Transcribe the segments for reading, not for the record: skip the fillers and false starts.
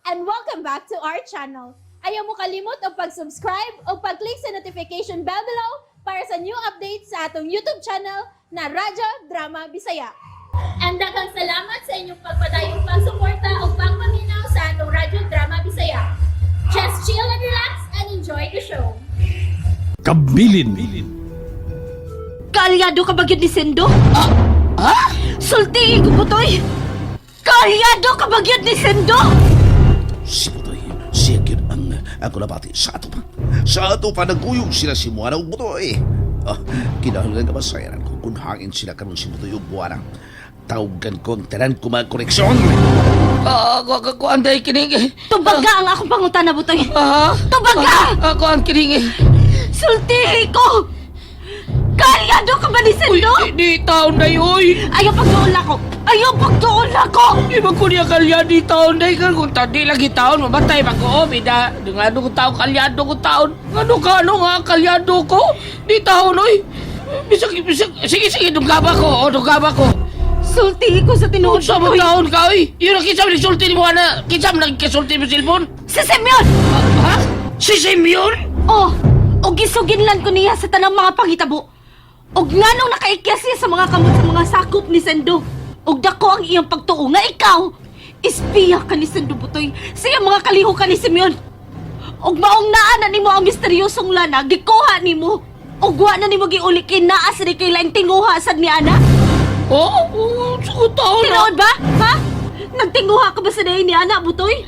and welcome back to our channel. Ayaw mo kalimot o pag-subscribe o pag-click sa notification bell below para sa new updates sa atong YouTube channel na Radyo Drama Bisaya. And daghang salamat sa inyong pagpadayong pagsuporta o pagpaminaw sa atong Radyo Drama Bisaya. Just chill and relax and enjoy the show. Kabilin. Kaalyado ka ba yun ni Sendo? Sulti, gubutoy! Kaalyado ka ba yun ni Sendo? Si Butoy, siya yun ang ako nabati sa ato pa. Sa ato pa nagkuyog sila si Cebuano ug Butoy. Kinahanglan ka ba sayaran ko kung hangin sila karon si Butoy ug Buwana. Tawagan ko ang tanan ko mga koneksyon. Ako anday kining. Tubaga ang akong pangutan na, Butoy! Ah? Tubaga! Ako ang kining. Sulti ko! Kaalyado ka ba ni Sendo? Di taon na yoy. Ayaw pagdoon ako! Ayaw pagdoon ako! Di ba ko niya kalyado di taon na ikan kung di lagi taon mabatay mag-o. Bida, ngano ko taon kalyado ko taon. Ano nga kalyado ko? Di taon oy. Sige, dugaba ko. Dugaba ko. Sulti ko sa tinuod, Sa mga Butoy! taon ka oy. Yun ang kisam ni sulti ni mo na. Kisam nagkisulti mo silpon. Si Semyon! Ha? Si Simeon? Oh! O gisuginlan ko niya sa tanang mga pangitabo. Og nganong nakaikyas siya sa mga kamot sa mga sakop ni Sendo. Og dako ang iyang pagtuo nga ikaw, espiya ka ni Sendo, Butoy. Siya mga kaliho ka ni Simeon. Og maong naa na nimo ang misteryosong lana, gikuha nimo. Og wa na nimo giuli kay naa sa kay laing tinguha sad ni ana. Sa taon na. Tinuod ba? Ha? Nagtinguha ka ba sa dayon ni ana, Butoy?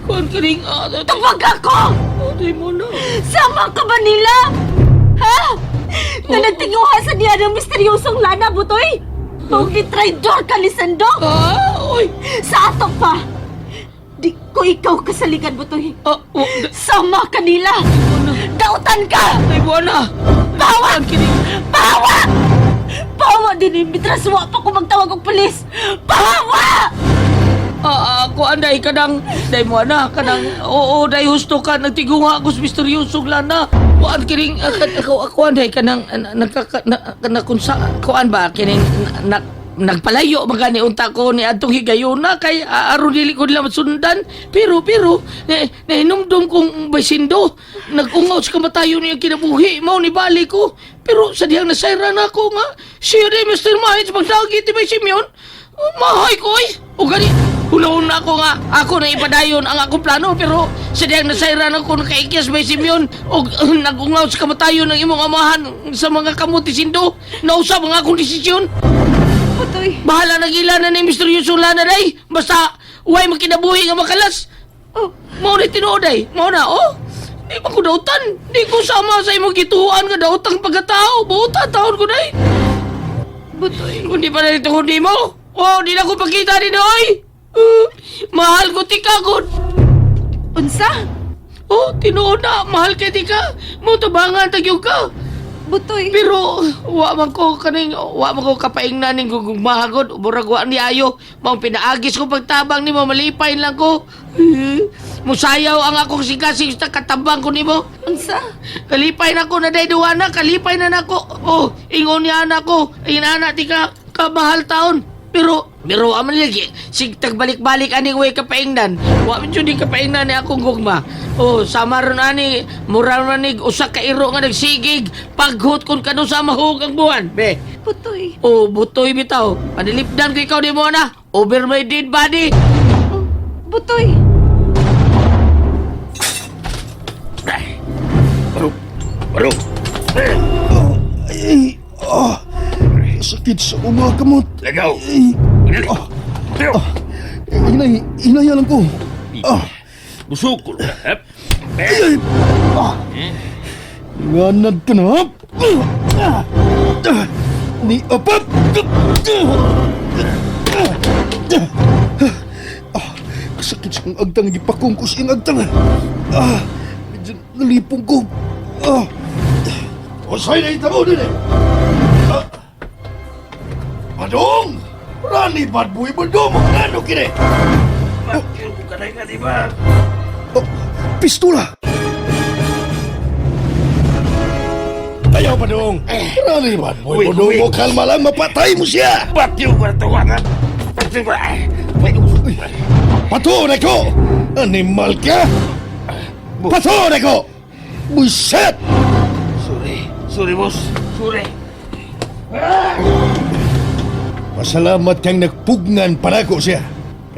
Kuan kining. Tubag ako! Di mo na. Sama ka ba nila? Ha? Na nagtinguha sa niya ng misteryosong lana, Butoy? Huwag ni-traidor ka ni Sendo? Oy. Sa ato pa! Di ko ikaw kasaligan, Butoy. Sama ka nila! Dautan ka! Ay, buwana. Bawa! Kining. Bawa! Bawa din yung mitraswa pa ko magtawag og pulis! Bawa! Ako anday kanang day mo na kanang oo day husto ka nagtigunga ako sa misteryosong lana. Kuan kining ako anday kanang kunsa kuan ba kining nagpalayo magani unta ko ni adtong higayuna kay aron dili ko nila masundan pero nahinumdum kong basindo nagungaw sa kamatayon niya kinabuhi mao ni bali ko pero sa dihang nasayran ako nga siya rin Mr. Mahit pagdagi ti may Simeon mahay ko ay o gani una ako nga, ako na ipadayon ang akong plano pero sadyang nasayran ako nakaikyas may Simeon o nagungaw sa kamatayon ng imong amahan sa mga kamuti sindo nausap ang akong desisyon. Butoy! Bahala na gila na ni misteryosong lana day basta huwag makinabuhi nga makalas. Mao na tinuod day, mao na di pa ko dautan, di ko sama sa imong gituan nga dautang pagkatao, buta taon ko day. Butoy! Kung di pa na ito kundi mo, di na ko pagkita ni Doy. Mahal ko tika god. Unsa? Tinuod na, mahal kay tika. Mo tabangan tagyog ka. Butoy! Pero wa man ko kapaingnan ning gugmahagod, murag wa ni ayo. Mao pinaagis ko pagtabang nimo, malipay lang ko. Musayaw ang akong sigasig sa katabang ko nimo. Unsa? Kalipay na ko na day duwana, kalipay na nako. Ingon niya na ko, inana tika kamahal taon. Pero aman lagi, sigtag balik-balik aning way kapaingnan. Wa man jud kapaingnan ni akong gugma. Sama ron ani, mura ron ani usa ka iro nga nagsigig paghut kon kano sa mahug ang buwan. Be. Butoy! Butoy bitaw. Panilipdan ko ikaw di mo na. Over my dead body. Butoy! Baro. Sakit sa mga kamot. Legaw! Hinaya lang ko. Busog ko na, hap? Nganad ka na, hap? Ni apap! Kasakit sa kong agtang gipakungkos yung agtang. Medyo nalipong ko. Usay na itamo din eh. Padong! Rani bad boy badong mo ano kini? Bakit ko kanay ka, di ba? Pistola! Ayaw Padong! Rani bad boy Uy, badong uy. mo kalma lang mapatay mo siya! Ba't yung kwartawangan? Ba't yung... Pato na ko! Animal ka! Pasoon ako! Buset! Sorry, boss. Sorry. Pasalamat kang nagpugngan para ko siya.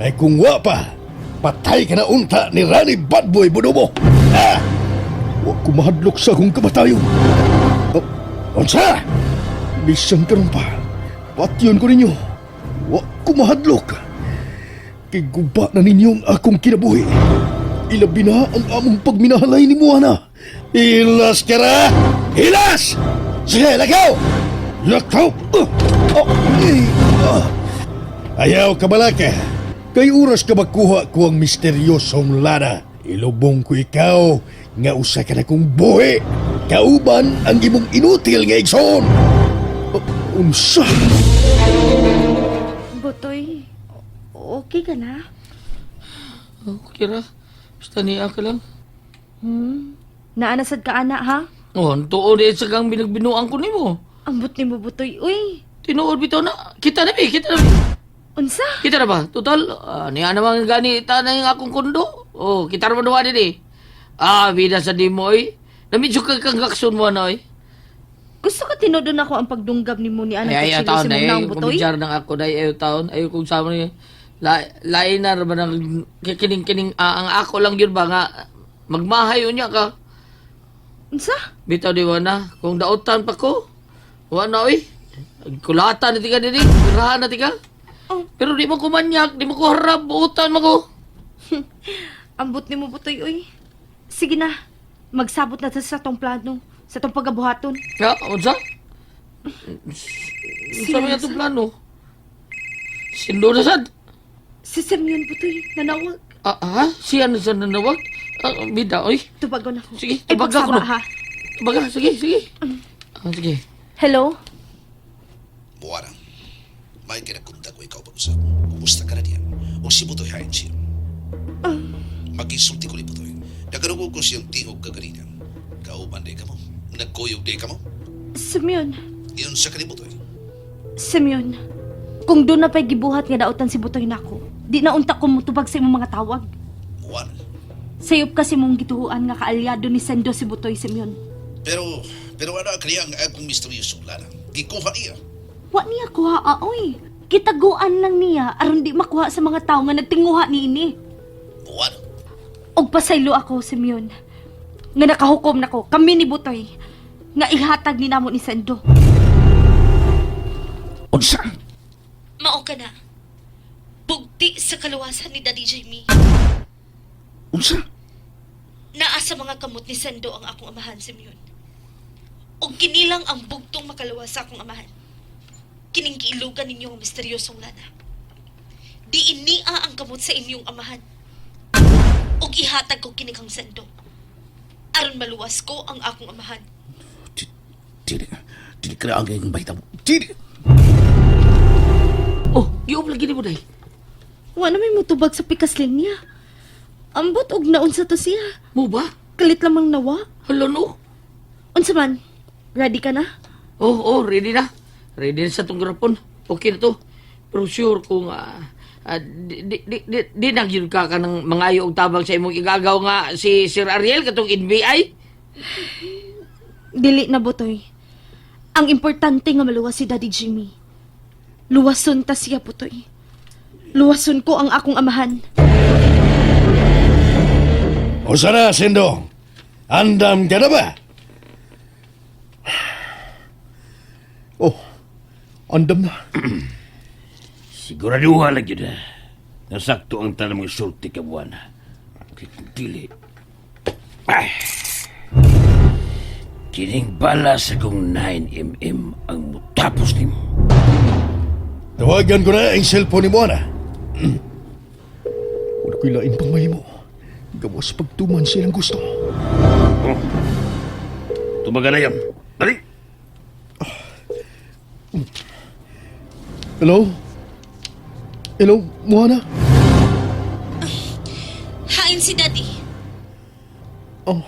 Kaya kung wa pa, patay ka na unta ni Rani Badboy Budobo. Wa ko mahadlok sa akong kamatayon. Unsa? Bisan karon pa. Patyon ko ninyo. Wa ko mahadlok. Kay guba na ninyo ang akong kinabuhi. Ilabi na ang among pagminahalay ni Moana. Hilas ka ra! Hilas! Sige, lagaw! Lagaw! Ayaw ka balaka. Kay oras ka magkuha ko ang misteryosong lana. Ilubong ko ikaw nga usa ka na kong buhi. Kauban ang imong inutil nga igsoon. Unsa? Butoy, okay ka na? Okay ra. Basta niya ka lang. Naanasad ka, ana, ha? Oh, tuod eh sa kang binagbinuang ko nimo. Ambot ni mo, Butoy. Uy, Tinuod bitaw na. Kita na, kita na. unsa? Kita na ba? Total, niya naman gani na yung akong kondo. Oh, kita naman nawa din bida sa di mo, oy. Namidyo ka kang gakson mo na, oy. Gusto ka tinodon ako ang pagdunggab ni mo ni Ana Ay, Kachilo taon si na, Munang Butoy? kumidyar ng ako, dahil ayaw taon. Ayaw kong sama niya. Lain na ba ng kining ang ako lang yun ba nga, magmahay niya ka. Unsa? Bitaw di na, kung dautan pa ko, wala oy. Kulatan na tika dili, rahan na tika. Oh. Pero di mo kumanyak, di mo ko harap, buutan mo ko. Ambot ni mo, Butoy, uy. Sige na, magsabot na ta sa tong plano, sa tong pagabuhaton. Ya, unsa? Sino Unsa may na atong sa- plano? Sindo na sad. Si Simeon, Butoy, nanawag. Siya na sa nanawag? Bida, oy. Tubagon ako. Sige, Ay, tubaga ko pagsaba, na. ha? Baga, sige, sige. Sige. Hello? Moana, may kinakunta ko ikaw pag-usap. Kumusta ka na diyan? O si Butoy hain siya. Mag-insulti ko ni Butoy. Nagarugo ko siyang tingog kaganina. Kauban di ka mo. Nagkuyog di ka mo. Simeon, Iyon sa kalibutoy. Simeon, kung doon na pa'y gibuhat nga daotan si Butoy nako, di na unta ko mutubag sa imong mga tawag. Moana. Sayop kasi mong gituhuan nga kaalyado ni Sendo si Butoy, Simeon. Pero ano kaya ang akong misteryosong lana? Gikuha niya. Wa niya kuha, oy. Kitaguan lang niya aron di makuha sa mga tao nga nagtinguha niini. Moana. Og pasaylo ako, Simeon. Nga nakahukom nako kami ni Butoy nga ihatag ni namo ni Sendo. Unsa? Mao ka na. Bugti sa kaluwasan ni Daddy Jamie. Unsa? Naa sa mga kamot ni Sendo ang akong amahan, Simeon. Og kinilang ang bugtong makalawas sa akong amahan. Kining kiilugan ninyo ang misteryosong lana. Di inia ang kamot sa inyong amahan. Og ihatag ko kini kang Sendo. Aron maluwas ko ang akong amahan. Dili ka na ang gayong baita mo. Dili! Oh, giom lagi ni mo, day. Wa na may mutubag sa pikas linya. Ambot og naon sa to siya. Mo ba? Kalit lamang nawa. Hala, no? Unsa man? Ready ka na? Oh, ready na. Ready na sa itong grapon. Okay na to. Pero sure kung di nagyun ka ng mangayo og tabang sa imong igagaw nga si Sir Ariel katong NBI. Dili na, Butoy. Ang importante nga maluwas si Daddy Jimmy. Luwason ta siya, Butoy. Luwason ko ang akong amahan. O sana, Sendo? Andam ka na ba? Oh, andam na. Siguraduha lagi na. Nasakto ang tanang mga sulti ka buwan. Dili. Kining bala sa kong 9mm ang mutapos ni mo. Tawagan ko na ang cellphone ni Moana. Wala ko'y lain pang mahimo. Gawas pagtuman silang gusto. Oh. Tumaga na yan. Dali! Hello? Hello, Moana? Hain si Daddy. Oh.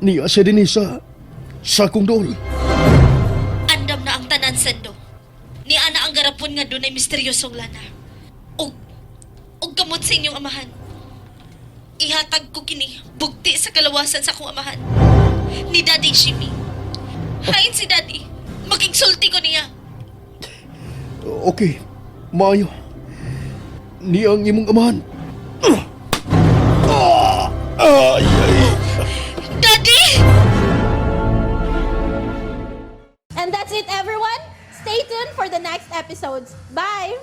Niya siya din sa akong dool. Andam na ang tanan, Sendo. Ni ana ang garapon nga doon ay misteryosong lana. Og og gamot sa inyong amahan. Ihatag ko kini bugti sa kalawasan sa akong amahan. Ni Daddy Jimmy. Hain si Daddy. Makigsulti ko niya. Okay, maayo. Ni ang imong amahan. Daddy! And that's it, everyone. Stay tuned for the next episodes. Bye!